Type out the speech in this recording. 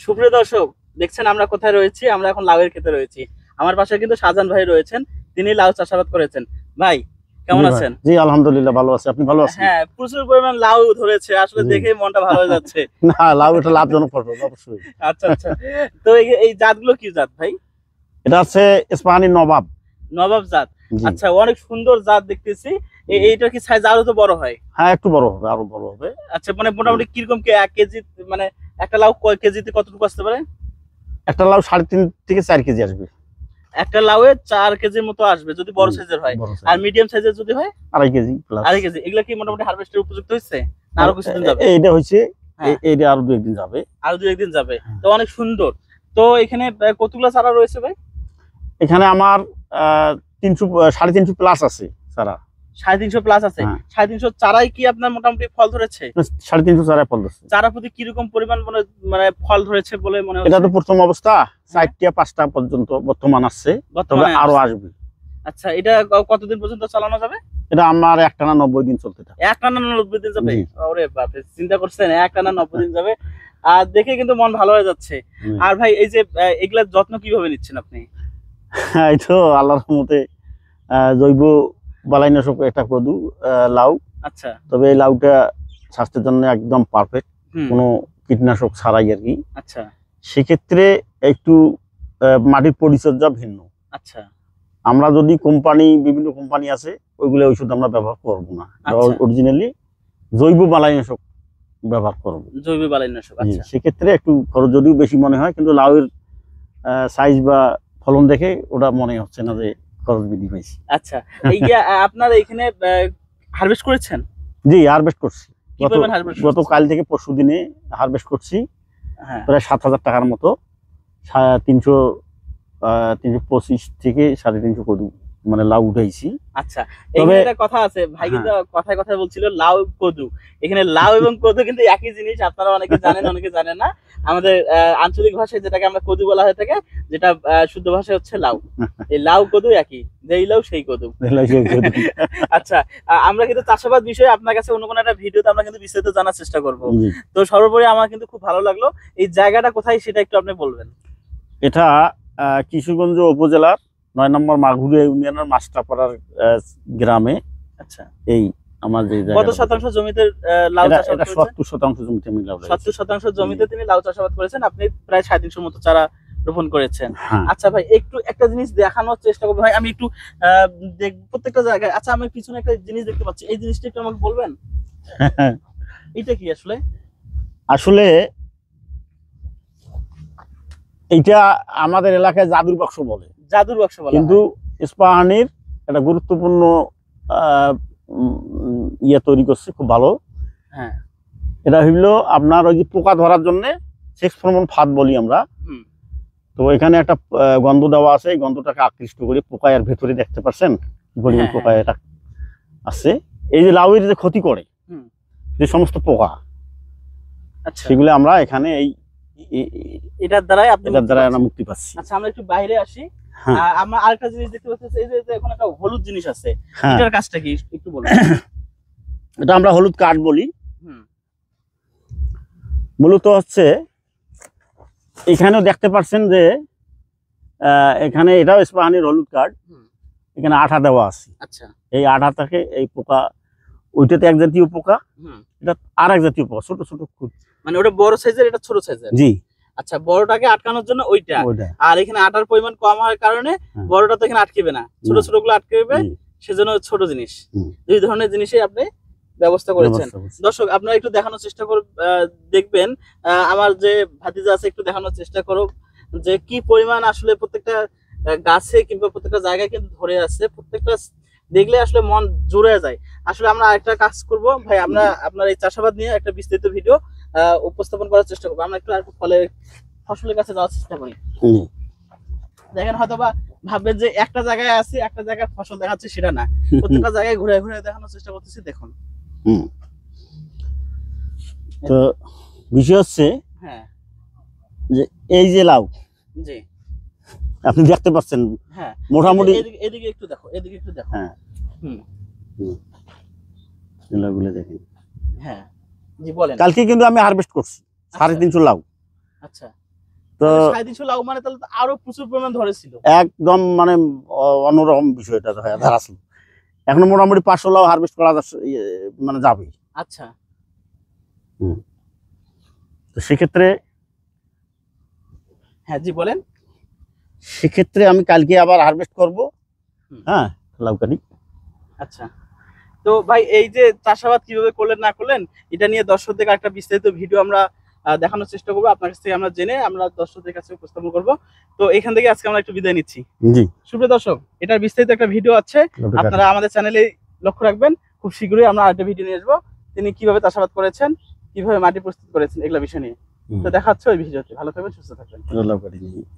সুপ্রিয় দর্শক, দেখছেন আমরা কোথায় রয়েছি? আমরা এখন লাউয়ের ক্ষেতে রয়েছি। আমার পাশে কিন্তু শাহজাহান ভাই রয়েছেন, তিনি লাউ চাষাবাদ করেছেন। ভাই কেমন জি ভাই, আছেন? জি আলহামদুলিল্লাহ ভালো আছি। আপনি ভালো আছেন? হ্যাঁ, প্রচুর পরিমাণ লাউ ধরেছে, আসলে জি। দেখে মনটা ভালো হয়ে যাচ্ছে। না, লাউ এটা লাভজনক ফসল অবশ্যই। আচ্ছা আচ্ছা। তো এই জাতগুলো কি জাত ভাই? এটা হচ্ছে ইস্পাহানি নবাব। নবাব জাত। জি। আচ্ছা, অনেক সুন্দর জাত দেখতেছি। এইটা কি সাইজ আরো তো বড় হয়? হ্যাঁ, একটু বড় হবে, আরো বড় হবে। আচ্ছা, মানে মোটামুটি কিরকম কি 1 কেজি, মানে একটা লাউ কয় কেজিতে কতটুকু আসতে পারে? একটা লাউ 3.5 থেকে 4 কেজি আসবে। একটা লাউয়ে 4 কেজির মতো আসবে যদি বড় সাইজের হয়। বড় আর size। মিডিয়াম সাইজের যদি হয় 2.5 কেজি প্লাস। 2.5 কেজি। এগুলা কি মোটামুটি হারভেস্টের উপযুক্ত হচ্ছে, না আরো কিছুদিন যাবে? এইটা হচ্ছে হ্যাঁ, এইটা আরো 2 একদিন যাবে। আরো 2-1 দিন যাবে। তো অনেক সুন্দর। তো এখানে কতগুলা চারা রয়েছে ভাই? এখানে আমার 300 350 প্লাস আছে সারা। 350 প্লাস আছে। হ্যাঁ। 350 চারাই কি আপনার মোটামুটি ফল ধরেছে? 350 চারা ফল ধরছে। চারা প্রতি কিরকম পরিমাণ মানে ফল ধরেছে বলে মনে এটা তো হচ্ছে? প্রথম অবস্থা, 4টা 5টা পর্যন্ত বর্তমান আসছে, তবে বর্তমানে আরো আসছে। আসবে। আচ্ছা, এটা কতদিন পর্যন্ত চালানো যাবে? এটা আমার একটানা 90 দিন চলতে থাকে। একটানা 90 দিন যাবে? জি। ওরে বাপরে, চিন্তা করছেন একটানা 90 দিন যাবে। আর দেখে কিন্তু মন ভালো হয়ে যাচ্ছে। হুম। আর ভাই এই যে এগুলার যত্ন কিভাবে নিচ্ছেন আপনি? হ্যাঁ, এই তো আল্লাহর রহমতে জৈব বালাইনাশক একটা কদু লাউ। আচ্ছা। তবে এই লাউটা স্বাস্থ্যের জন্য একদম পারফেক্ট, হুম। কোনো কীটনাশক ছাড়াই আর কি। আচ্ছা সেক্ষেত্রে একটু মাটির পরিচর্যা ভিন্ন। আচ্ছা আমরা যদি বিভিন্ন কোম্পানি আছে, ওইগুলো ওষুধ আমরা ব্যবহার করবো না। আচ্ছা। অরিজিনালি জৈব বালাইনাশক ব্যবহার করবো। জৈব বালাইনাশক। জি, আচ্ছা সেক্ষেত্রে একটু খরচ যদিও বেশি মনে হয়, কিন্তু লাউয়ের সাইজ বা ফলন দেখে ওটা মনে হচ্ছে না যে খরচ বৃদ্ধি পাইছে। আচ্ছা। এই যে আপনারা এখানে হারভেস্ট করেছেন? জি, হারভেস্ট করছি। কি পরিমাণ হারভেস্ট করছেন? গতকাল থেকে পরশু দিনে হারভেস্ট করছি হ্যাঁ। প্রায় 7,000 টাকার মতো। 325 থেকে 350 কদু মানে লাউ উঠাইছি। আচ্ছা, তবে এখানে একটা কথা আছে ভাই, কিন্তু হ্যাঁ। কথায় কথায় বলছিল লাউ কদু। এখানে লাউ এবং কদু কিন্তু একই জিনিস, আপনারা অনেকে জানেন অনেকে জানেন না। আমাদের আঞ্চলিক ভাষায় যেটাকে আমরা কদু বলা হয়ে থাকে, যেটা শুদ্ধ ভাষায় হচ্ছে লাউ। এই লাউ কদু একই, যেই লাউ সেই কদু। আচ্ছা, আমরা কিন্তু চাষাবাদ বিষয়ে আপনার কাছে অন্য কোনো একটা ভিডিওতে আমরা কিন্তু বিস্তারিত জানার চেষ্টা করব। জি। তো সর্বোপরি আমার কিন্তু খুব ভালো লাগলো। এই জায়গাটা কোথায় সেটা একটু আপনি বলবেন। এটা কিশোরগঞ্জ উপজেলার 9 নম্বর মাগুরিয়া ইউনিয়নের মাস্টারপাড়ার গ্রামে। আচ্ছা, এই আমার যে কত জায়গাটা, শতাংশ জমিতে লাউ এটা চাষাবাদ এটা করেছেন? 70% জমিতে আমি লাউ লাগাইছি। 70% জমিতে তিনি লাউ চাষাবাদ করেছেন। আপনি প্রায় 350 মতো চারা রোপণ করেছেন। হ্যাঁ। আচ্ছা ভাই, একটু একটা জিনিস দেখানোর চেষ্টা করবো ভাই, আমি একটু প্রত্যেকটা জায়গায়। আচ্ছা, আমি পিছনে একটা জিনিস দেখতে পাচ্ছি, এই জিনিসটা একটু আমাকে বলবেন? এটা কি আসলে? আসলে এইটা আমাদের এলাকায় জাদুর বাক্স বলে, জাদুর বাক্স বলা কিন্তু হয়। ইস্পাহানির একটা গুরুত্বপূর্ণ ইয়ে তৈরি করছে, খুব ভালো। হ্যাঁ। এটা হইলো আপনার ওই যে পোকা ধরার জন্য সেক্স ফরমন ফাঁদ বলি আমরা। হুম। তো এখানে একটা গন্ধ দেওয়া আছে, এই গন্ধটাকে আকৃষ্ট করে পোকা এর ভেতরে দেখতে পাচ্ছেন কি পরিমাণ পোকা এটা আছে। এই যে লাউয়ের যে ক্ষতি করে হুম। যে সমস্ত পোকা, আচ্ছা, সেগুলো আমরা এখানে এটার দ্বারাই আপনি এটার দ্বারা আমরা মুক্তি পাচ্ছি। আচ্ছা, আমরা একটু বাইরে আসি। হ্যাঁ। আমরা আরেকটা জিনিস দেখতে পাচ্ছি, এই যে এখন একটা হলুদ জিনিস আছে, হ্যাঁ, এটার কাজটা কি একটু বলুন। এটা আমরা হলুদ কাঠ বলি। হুম। মূলত হচ্ছে এখানেও দেখতে পাচ্ছেন যে এখানে এটাও ইস্পাহানির হলুদ কাঠ। হুম। এখানে আঠা দেওয়া আছে। আচ্ছা। এই আঠাটাকে এই পোকা, ওইটাতে এক জাতীয় পোকা, হুম। এটা আর এক জাতীয় পোকা, ছোট ছোট খুব। মানে ওটা বড় সাইজের, এটা ছোট সাইজের? জি। আচ্ছা, বড়টাকে আটকানোর জন্য ওইটা, ওইটা। আর এখানে আটার পরিমাণ কম হওয়ার কারণে বড়টা তো এখানে আটকেবে না, ছোট ছোট গুলো আটকেবে, সেজন্য ছোট জিনিস। দুই ধরনের জিনিসই আপনি ব্যবস্থা করেছেন। দর্শক, আপনারা একটু দেখানোর চেষ্টা করুন, দেখবেন আমার যে ভাতিজা আছে, একটু দেখানোর চেষ্টা করো যে কি পরিমাণ আসলে প্রত্যেকটা গাছে কিংবা প্রত্যেকটা জায়গায় কিন্তু ধরে আছে। প্রত্যেকটা দেখলে আসলে মন জুড়ে যায়। আসলে আমরা আরেকটা কাজ করব ভাই, আমরা আপনার এই চাষাবাদ নিয়ে একটা বিস্তারিত ভিডিও উপস্থাপন করার চেষ্টা করবো। আমরা একটু আর ফসলের কাছে যাওয়ার চেষ্টা করি। দেখেন, হয়তো বা ভাববেন যে একটা জায়গায় আছি, একটা জায়গায় ফসল দেখাচ্ছে, সেটা না, প্রত্যেকটা জায়গায় ঘুরে ঘুরে দেখানোর চেষ্টা করতেছি। দেখুন। তো বিষয় হচ্ছে হ্যাঁ, যে এই যে লাউ, জি, আপনি দেখতে পাচ্ছেন। হ্যাঁ, মোটামুটি এদিকে একটু দেখো, এদিকে একটু দেখো। হ্যাঁ। হুম। লাউগুলো দেখেন। হ্যাঁ, জি বলেন। কালকে কিন্তু আমি হারভেস্ট করছি 350 লাউ। আচ্ছা। তো সাঁইত্রিশশো লাউ মানে তাহলে তো আরো প্রচুর পরিমাণ ধরেছিল। একদম মানে অন্যরকম বিষয়টা হয়ে দাঁড়াছিল। এখন মোটামুটি 500 লাউ হারভেস্ট করা মানে যাবে। আচ্ছা, তো সেক্ষেত্রে হ্যাঁ জি বলেন। সেক্ষেত্রে আমি কালকে আবার হারভেস্ট করব। হ্যাঁ, লাউকানি। আচ্ছা, তো ভাই এই যে চাষাবাদ কিভাবে করলেন না করলেন এটা নিয়ে দর্শকদের একটা বিস্তারিত ভিডিও আমরা দেখানোর চেষ্টা করবো, আপনার কাছ থেকে আমরা জেনে আমরা দর্শকদের কাছে উপস্থাপন করব। তো এখান থেকে আজকে আমরা একটু বিদায় নিচ্ছি। জি, সুপ্রিয় দর্শক, এটার বিস্তারিত একটা ভিডিও আছে, আপনারা আমাদের চ্যানেলে লক্ষ্য রাখবেন। খুব শীঘ্রই আমরা আরেকটা ভিডিও নিয়ে আসবো, তিনি কিভাবে চাষাবাদ করেছেন, কিভাবে মাটি প্রস্তুত করেছেন, এগুলো বিষয় নিয়ে। তো দেখা হচ্ছে ওই ভিডিওতে। ভালো থাকবেন, সুস্থ থাকবেন।